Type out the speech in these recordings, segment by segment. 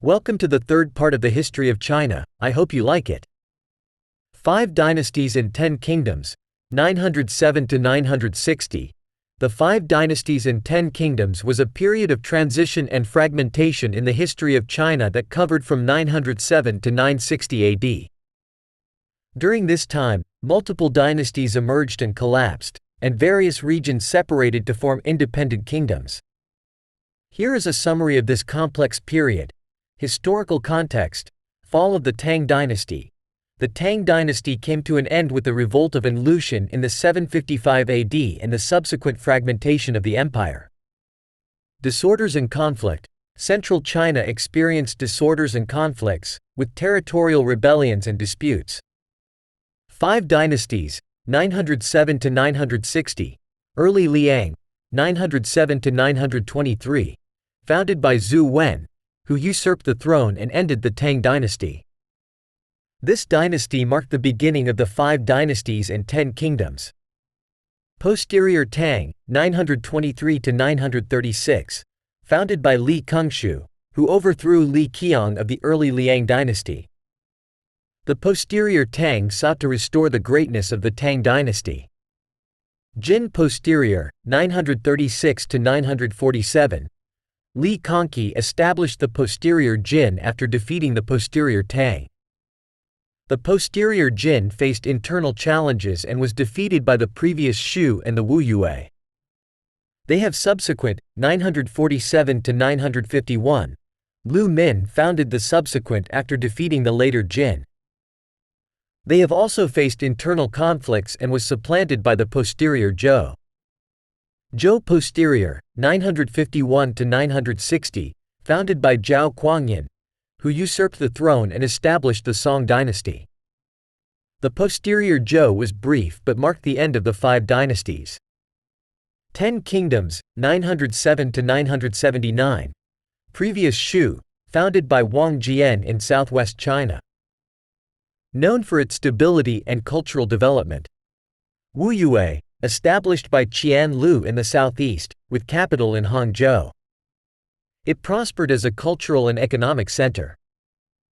Welcome to the third part of the history of China. I hope you like it. 5 Dynasties and 10 Kingdoms, 907 to 960. The 5 Dynasties and 10 Kingdoms was a period of transition and fragmentation in the history of China that covered from 907 to 960 AD. During this time, multiple dynasties emerged and collapsed, and various regions separated to form independent kingdoms. Here is a summary of this complex period. Historical context: fall of the Tang dynasty. The Tang dynasty came to an end with the revolt of An Lushan in the 755 AD and the subsequent fragmentation of the empire. Disorders and conflict. Central China experienced disorders and conflicts, with territorial rebellions and disputes. 5 Dynasties, 907 to 960. Early Liang, 907 to 923. Founded by Zhu Wen, who usurped the throne and ended the Tang dynasty. This dynasty marked the beginning of the 5 Dynasties and 10 Kingdoms. Posterior Tang, 923 to 936. Founded by Li Kengshu, who overthrew Li Qiang of the early Liang dynasty. The posterior Tang sought to restore the greatness of the Tang dynasty. Jin Posterior, 936 to 947. Li Kongqi established the posterior Jin after defeating the posterior Tang. The posterior Jin faced internal challenges and was defeated by the previous Shu and the Wu Yue. They have subsequent, 947 to 951. Lu Min founded the subsequent after defeating the later Jin. They have also faced internal conflicts and was supplanted by the posterior Zhou. Zhou Posterior, 951 to 960, founded by Zhao Kuangyan, who usurped the throne and established the Song dynasty. The posterior Zhou was brief but marked the end of the 5 dynasties. 10 Kingdoms, 907 to 979. Previous Shu, founded by Wang Jian in southwest China. Known for its stability and cultural development. Wu Yue, established by Qian Lu in the southeast, with capital in Hangzhou. It prospered as a cultural and economic center.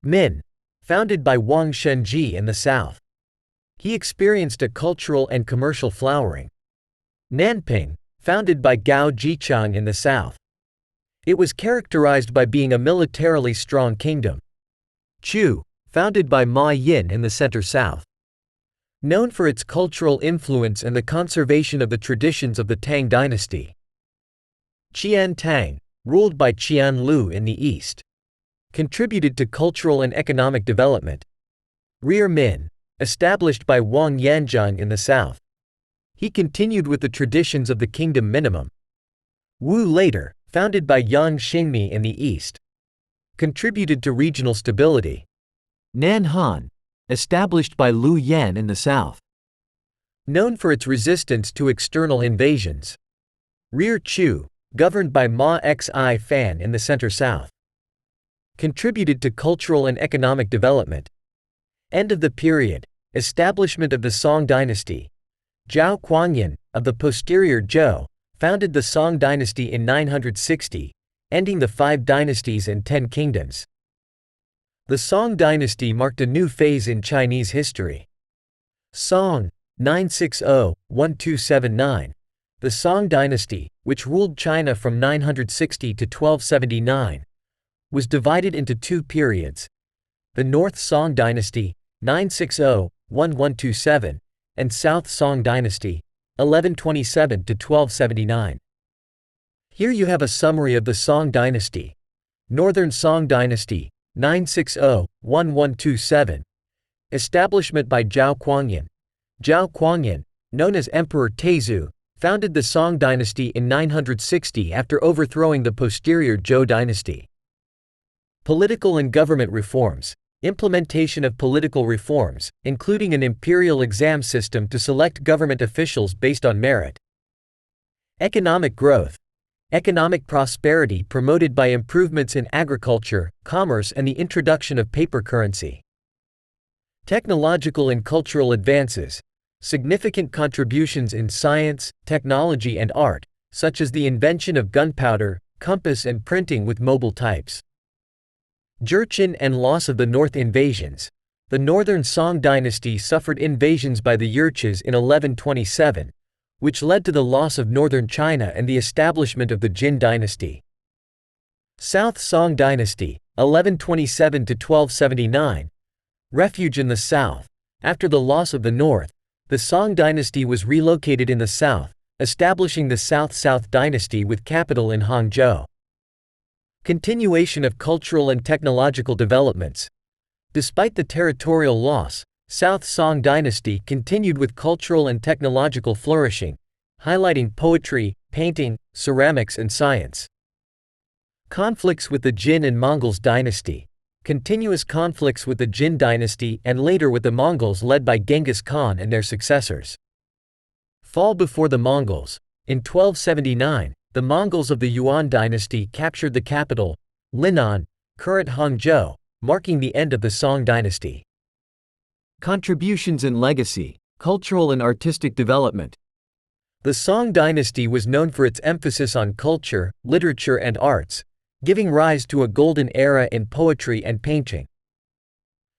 Min, founded by Wang Shenji in the south. He experienced a cultural and commercial flowering. Nanping, founded by Gao Jichang in the south. It was characterized by being a militarily strong kingdom. Chu, founded by Ma Yin in the center-south. Known for its cultural influence and the conservation of the traditions of the Tang dynasty. Qian Tang, ruled by Qian Lu in the east. Contributed to cultural and economic development. Rear Min, established by Wang Yanzhang in the south. He continued with the traditions of the kingdom minimum. Wu later, founded by Yang Xingmi in the east. Contributed to regional stability. Nan Han, established by Lu Yan in the south. Known for its resistance to external invasions. Rear Chu, governed by Ma Xi Fan in the center-south. Contributed to cultural and economic development. End of the period, establishment of the Song dynasty. Zhao Kuangyan, of the posterior Zhou, founded the Song dynasty in 960, ending the 5 dynasties and 10 kingdoms. The Song dynasty marked a new phase in Chinese history. Song, 960–1279. The Song dynasty, which ruled China from 960 to 1279, was divided into 2 periods. The North Song dynasty, 960–1127, and South Song dynasty, 1127 to 1279. Here you have a summary of the Song dynasty. Northern Song dynasty, 960–1127. Establishment by Zhao Kuangyan. Zhao Kuangyan, known as Emperor Taizu, founded the Song dynasty in 960 after overthrowing the posterior Zhou dynasty. Political and government reforms. Implementation of political reforms, including an imperial exam system to select government officials based on merit. Economic growth. Economic prosperity promoted by improvements in agriculture, commerce, and the introduction of paper currency. Technological and cultural advances. Significant contributions in science, technology, and art, such as the invention of gunpowder, compass, and printing with mobile types. Jurchen and loss of the North invasions. The northern Song dynasty suffered invasions by the Jurches in 1127, which led to the loss of northern China and the establishment of the Jin dynasty. South Song dynasty, 1127 to 1279. Refuge in the south. After the loss of the north, the Song dynasty was relocated in the south, establishing the South dynasty with capital in Hangzhou. Continuation of cultural and technological developments. Despite the territorial loss, South Song dynasty continued with cultural and technological flourishing, highlighting poetry, painting, ceramics and science. Conflicts with the Jin and Mongols dynasty. Continuous conflicts with the Jin dynasty and later with the Mongols led by Genghis Khan and their successors. Fall before the Mongols. In 1279, the Mongols of the Yuan dynasty captured the capital, Linnan, current Hangzhou, marking the end of the Song dynasty. Contributions and legacy, cultural and artistic development. The Song dynasty was known for its emphasis on culture, literature and arts, giving rise to a golden era in poetry and painting.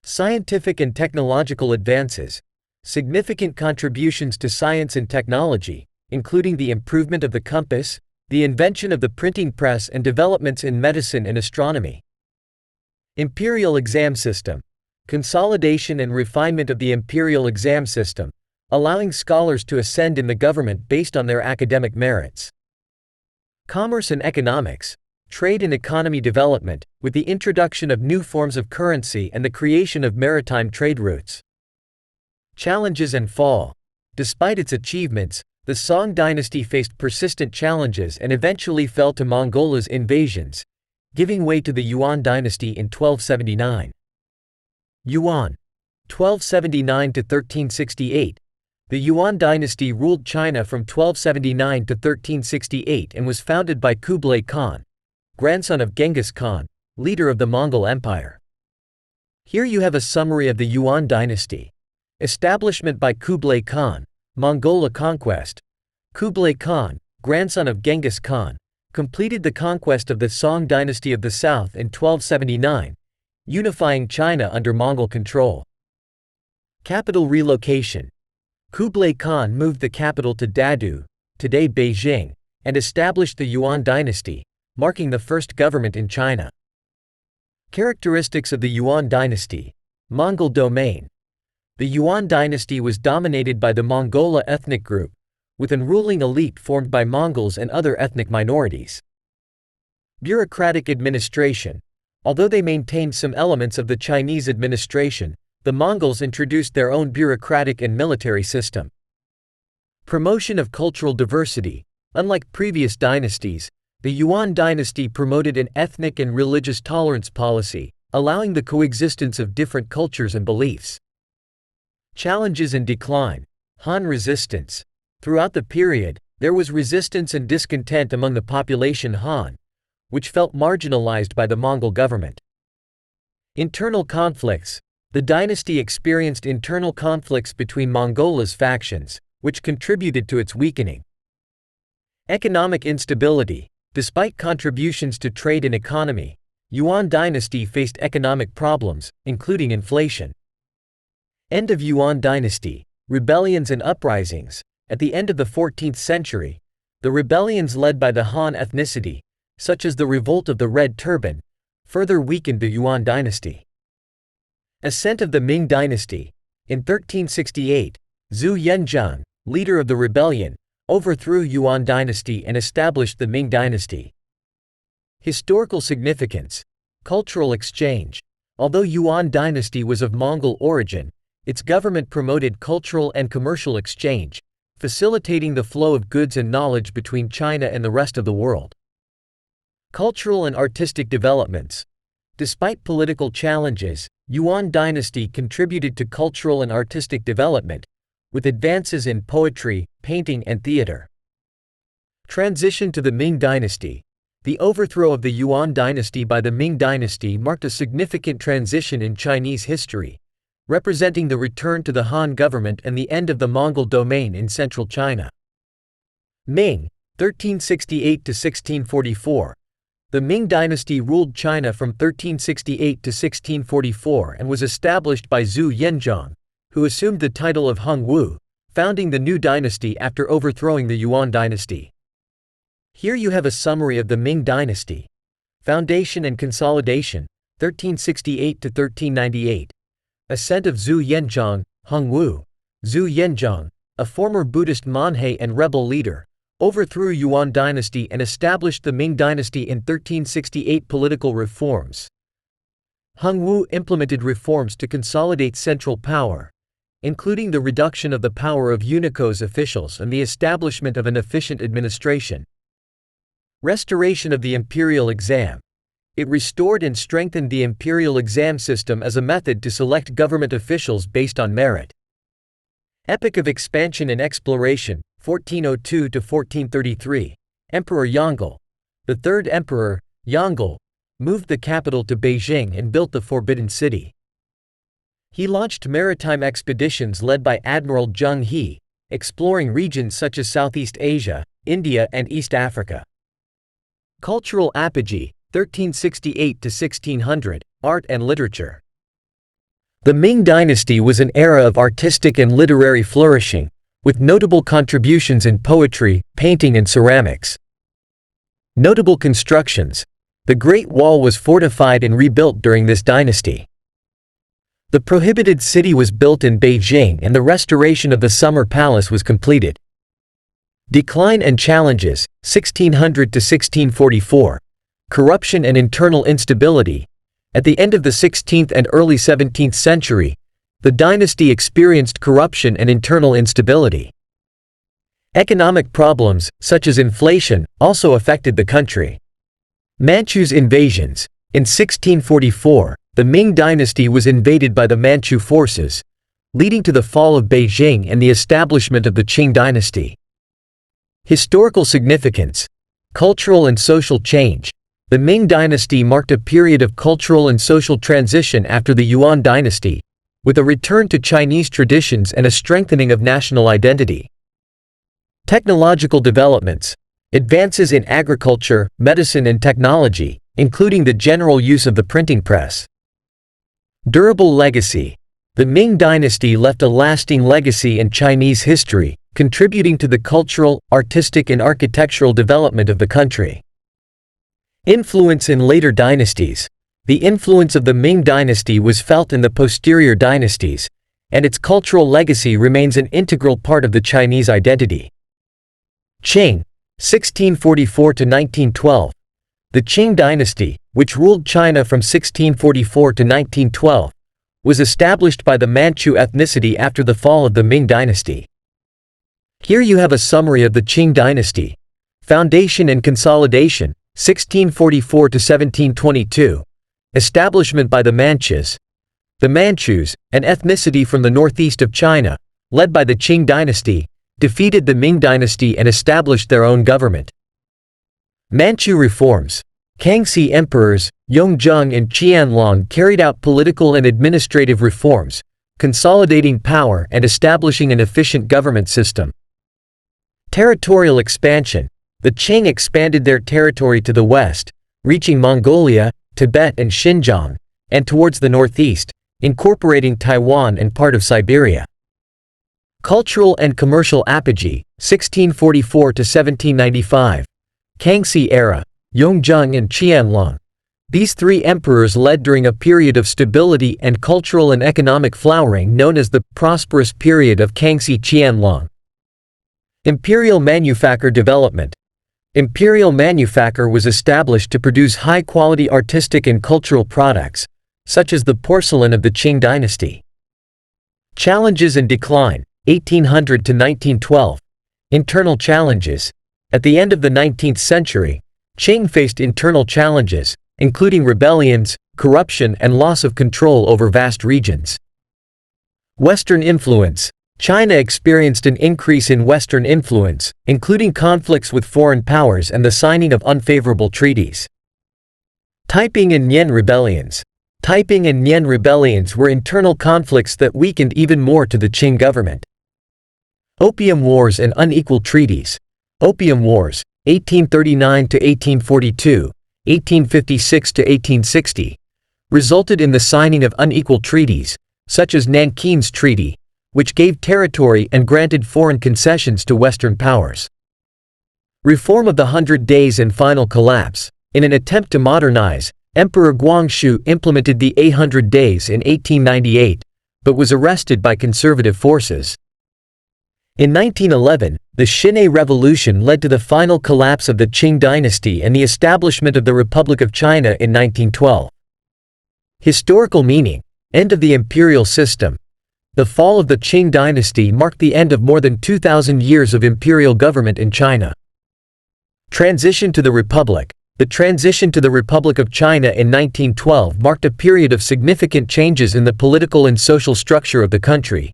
Scientific and technological advances. Significant contributions to science and technology, including the improvement of the compass, the invention of the printing press and developments in medicine and astronomy. Imperial exam system. Consolidation and refinement of the imperial exam system, allowing scholars to ascend in the government based on their academic merits. Commerce and economics. Trade and economy development, with the introduction of new forms of currency and the creation of maritime trade routes. Challenges and fall. Despite its achievements, the Song dynasty faced persistent challenges and eventually fell to Mongolia's invasions, giving way to the Yuan dynasty in 1279. Yuan. 1279 to 1368. The Yuan dynasty ruled China from 1279 to 1368 and was founded by Kublai Khan, grandson of Genghis Khan, leader of the Mongol Empire. Here you have a summary of the Yuan dynasty. Establishment by Kublai Khan, Mongolia conquest. Kublai Khan, grandson of Genghis Khan, completed the conquest of the Song dynasty of the south in 1279, unifying China under Mongol control. Capital relocation. Kublai Khan moved the capital to Dadu, today Beijing, and established the Yuan dynasty, marking the first government in China. Characteristics of the Yuan dynasty. Mongol domain. The Yuan dynasty was dominated by the Mongolia ethnic group, with an ruling elite formed by Mongols and other ethnic minorities. Bureaucratic administration. Although they maintained some elements of the Chinese administration, the Mongols introduced their own bureaucratic and military system. Promotion of cultural diversity. Unlike previous dynasties, the Yuan dynasty promoted an ethnic and religious tolerance policy, allowing the coexistence of different cultures and beliefs. Challenges and decline. Han resistance. Throughout the period, there was resistance and discontent among the population Han, which felt marginalized by the Mongol government. Internal conflicts. The dynasty experienced internal conflicts between Mongolia's factions, which contributed to its weakening. Economic instability. Despite contributions to trade and economy, Yuan dynasty faced economic problems, including inflation. End of Yuan dynasty. Rebellions and uprisings. At the end of the 14th century, the rebellions led by the Han ethnicity, such as the Revolt of the Red Turban, further weakened the Yuan dynasty. Ascent of the Ming dynasty. In 1368, Zhu Yenzhang, leader of the rebellion, overthrew Yuan dynasty and established the Ming dynasty. Historical significance. Cultural exchange. Although Yuan dynasty was of Mongol origin, its government promoted cultural and commercial exchange, facilitating the flow of goods and knowledge between China and the rest of the world. Cultural and artistic developments. Despite political challenges, Yuan dynasty contributed to cultural and artistic development, with advances in poetry, painting and theater. Transition to the Ming dynasty. The overthrow of the Yuan dynasty by the Ming dynasty marked a significant transition in Chinese history, representing the return to the Han government and the end of the Mongol domain in central China. Ming, 1368 to 1644. The Ming dynasty ruled China from 1368 to 1644 and was established by Zhu Yanzhong, who assumed the title of Hongwu, founding the new dynasty after overthrowing the Yuan dynasty. Here you have a summary of the Ming dynasty. Foundation and consolidation, 1368 to 1398. Ascent of Zhu Yanzhong, Hongwu. Zhu Yanzhong, a former Buddhist monhe and rebel leader, overthrew Yuan dynasty and established the Ming dynasty in 1368. Political reforms. Hongwu implemented reforms to consolidate central power, including the reduction of the power of eunuchos officials and the establishment of an efficient administration. Restoration of the imperial exam. It restored and strengthened the imperial exam system as a method to select government officials based on merit. Epoch of expansion and exploration, 1402 to 1433. Emperor Yongle, the third emperor, Yongle, moved the capital to Beijing and built the Forbidden City. He launched maritime expeditions led by Admiral Zheng He, exploring regions such as Southeast Asia, India and East Africa. Cultural apogee, 1368 to 1600, art and literature. The Ming dynasty was an era of artistic and literary flourishing, with notable contributions in poetry, painting and ceramics. Notable constructions. The Great Wall was fortified and rebuilt during this dynasty. The prohibited city was built in Beijing and the restoration of the Summer Palace was completed. Decline and challenges, 1600 to 1644. Corruption and internal instability. At the end of the 16th and early 17th century, the dynasty experienced corruption and internal instability. Economic problems, such as inflation, also affected the country. Manchu's invasions. In 1644, the Ming dynasty was invaded by the Manchu forces, leading to the fall of Beijing and the establishment of the Qing dynasty. Historical significance. Cultural and social change. The Ming dynasty marked a period of cultural and social transition after the Yuan dynasty, with a return to Chinese traditions and a strengthening of national identity. Technological developments. Advances in agriculture, medicine and technology, including the general use of the printing press. Durable legacy. The Ming dynasty left a lasting legacy in Chinese history, contributing to the cultural, artistic and architectural development of the country. Influence in later dynasties. The influence of the Ming dynasty was felt in the posterior dynasties, and its cultural legacy remains an integral part of the Chinese identity. Qing, 1644 to 1912. The Qing dynasty, which ruled China from 1644 to 1912, was established by the Manchu ethnicity after the fall of the Ming dynasty. Here you have a summary of the Qing dynasty. Foundation and consolidation, 1644 to 1722. Establishment by the Manchus. The Manchus, an ethnicity from the northeast of China, led by the Qing dynasty, defeated the Ming dynasty and established their own government. Manchu reforms. Kangxi emperors, Yongzheng and Qianlong carried out political and administrative reforms, consolidating power and establishing an efficient government system. Territorial expansion. The Qing expanded their territory to the west, reaching Mongolia, Tibet and Xinjiang, and towards the northeast, incorporating Taiwan and part of Siberia. Cultural and commercial apogee, 1644 to 1795. Kangxi era, Yongzheng and Qianlong. These three emperors led during a period of stability and cultural and economic flowering known as the prosperous period of Kangxi Qianlong. Imperial manufacture development. Imperial manufacture was established to produce high-quality artistic and cultural products, such as the porcelain of the Qing dynasty. Challenges and decline, 1800 to 1912. Internal challenges. At the end of the 19th century, Qing faced internal challenges, including rebellions, corruption and loss of control over vast regions. Western influence. China experienced an increase in Western influence, including conflicts with foreign powers and the signing of unfavorable treaties. Taiping and Nian rebellions. Taiping and Nian rebellions were internal conflicts that weakened even more to the Qing government. Opium Wars and unequal treaties. Opium Wars, 1839 to 1842, 1856 to 1860, resulted in the signing of unequal treaties, such as Nankin's Treaty, which gave territory and granted foreign concessions to Western powers. Reform of the Hundred Days and final collapse. In an attempt to modernize, Emperor Guangxu implemented the 800 Days in 1898, but was arrested by conservative forces. In 1911, the Xinhai Revolution led to the final collapse of the Qing dynasty and the establishment of the Republic of China in 1912. Historical meaning: end of the imperial system. The fall of the Qing dynasty marked the end of more than 2,000 years of imperial government in China. Transition to the Republic. The transition to the Republic of China in 1912 marked a period of significant changes in the political and social structure of the country.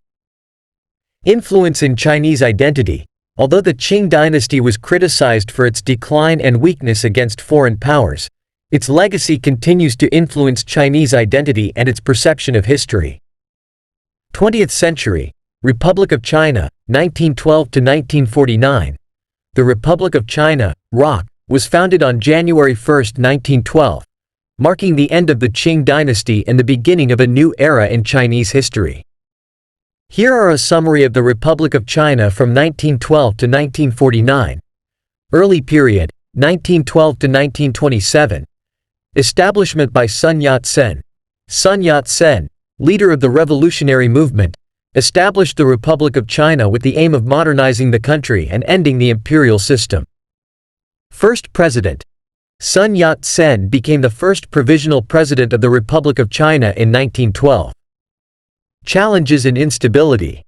Influence in Chinese identity. Although the Qing dynasty was criticized for its decline and weakness against foreign powers, its legacy continues to influence Chinese identity and its perception of history. 20th century. Republic of China, 1912 to 1949. The Republic of China, ROC, was founded on January 1, 1912, marking the end of the Qing dynasty and the beginning of a new era in Chinese history. Here are a summary of the Republic of China from 1912 to 1949. Early period, 1912 to 1927. Establishment by Sun Yat-sen. Sun Yat-sen, leader of the revolutionary movement, established the Republic of China with the aim of modernizing the country and ending the imperial system. First President. Sun Yat-sen became the first provisional president of the Republic of China in 1912. Challenges and instability.